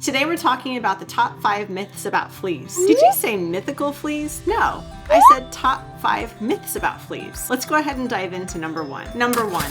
Today we're talking about the top 5 myths about fleas. Did you say mythical fleas? No, I said top 5 myths about fleas. Let's go ahead and dive into number 1. Number 1,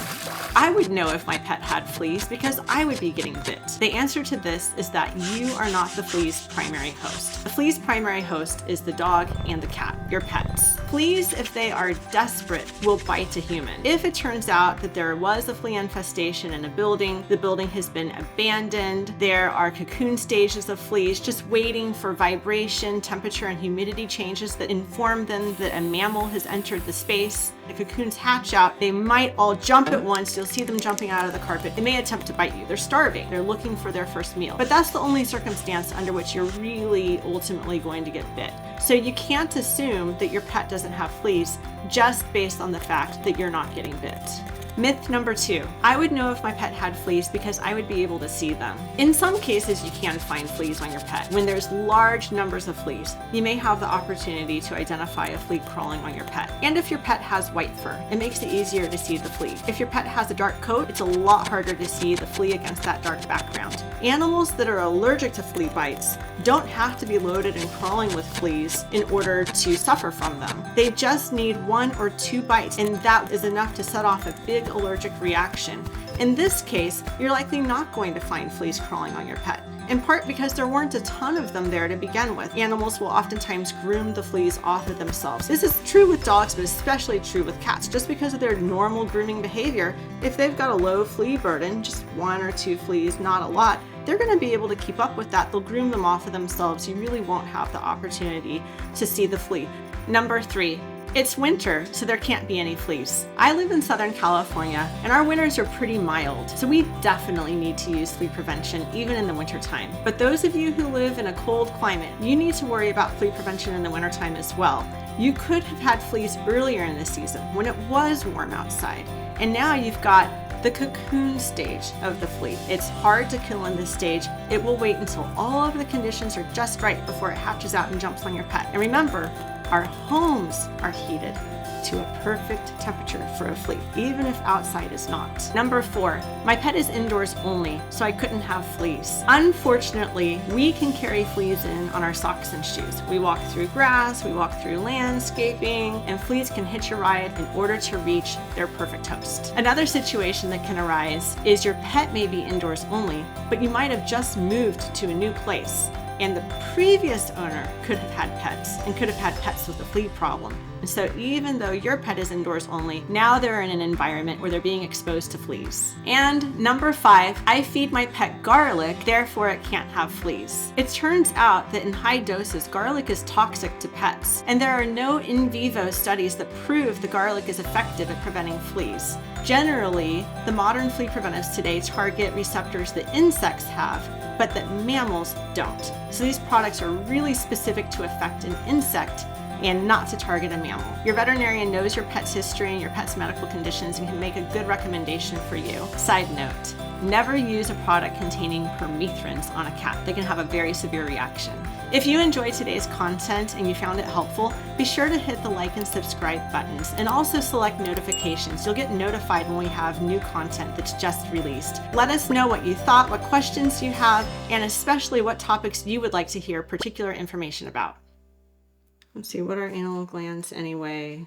I would know if my pet had fleas because I would be getting bit. The answer to this is that you are not the flea's primary host. The flea's primary host is the dog and the cat, your pets. Fleas, if they are desperate, will bite a human. If it turns out that there was a flea infestation in a building, the building has been abandoned, there are cocoon stages of fleas just waiting for vibration, temperature, and humidity changes that inform them that a mammal has entered the space. The cocoons hatch out. They might all jump at once. You'll see them jumping out of the carpet. They may attempt to bite you. They're starving. They're looking for their first meal. But that's the only circumstance under which you're really ultimately going to get bit. So you can't assume that your pet doesn't have fleas just based on the fact that you're not getting bit. Myth number 2, I would know if my pet had fleas because I would be able to see them. In some cases, you can find fleas on your pet. When there's large numbers of fleas, you may have the opportunity to identify a flea crawling on your pet. And if your pet has white fur, it makes it easier to see the flea. If your pet has a dark coat, it's a lot harder to see the flea against that dark background. Animals that are allergic to flea bites don't have to be loaded and crawling with fleas in order to suffer from them. They just need 1 or 2 bites, and that is enough to set off a big allergic reaction. In this case, you're likely not going to find fleas crawling on your pet, in part because there weren't a ton of them there to begin with. Animals will oftentimes groom the fleas off of themselves. This is true with dogs, but especially true with cats. Just because of their normal grooming behavior, if they've got a low flea burden, just 1 or 2 fleas, not a lot, they're going to be able to keep up with that. They'll groom them off of themselves. You really won't have the opportunity to see the flea. Number 3, it's winter, so there can't be any fleas. I live in Southern California, and our winters are pretty mild, so we definitely need to use flea prevention even in the wintertime. But those of you who live in a cold climate, you need to worry about flea prevention in the wintertime as well. You could have had fleas earlier in the season when it was warm outside, and now you've got the cocoon stage of the flea. It's hard to kill in this stage. It will wait until all of the conditions are just right before it hatches out and jumps on your pet. And remember, our homes are heated to a perfect temperature for a flea, even if outside is not. Number 4, my pet is indoors only, so I couldn't have fleas. Unfortunately, we can carry fleas in on our socks and shoes. We walk through grass, we walk through landscaping, and fleas can hitch a ride in order to reach their perfect host. Another situation that can arise is your pet may be indoors only, but you might have just moved to a new place, and the previous owner could have had pets and could have had pets with a flea problem. And so even though your pet is indoors only, now they're in an environment where they're being exposed to fleas. And number 5, I feed my pet garlic, therefore it can't have fleas. It turns out that in high doses, garlic is toxic to pets, and there are no in vivo studies that prove the garlic is effective at preventing fleas. Generally, the modern flea preventives today target receptors that insects have, but that mammals don't. So these products are really specific to affect an insect and not to target a mammal. Your veterinarian knows your pet's history and your pet's medical conditions and can make a good recommendation for you. Side note, never use a product containing permethrins on a cat. They can have a very severe reaction. If you enjoyed today's content and you found it helpful, be sure to hit the like and subscribe buttons and also select notifications. You'll get notified when we have new content that's just released. Let us know what you thought, what questions you have, and especially what topics you would like to hear particular information about. Let's see, what are anal glands anyway?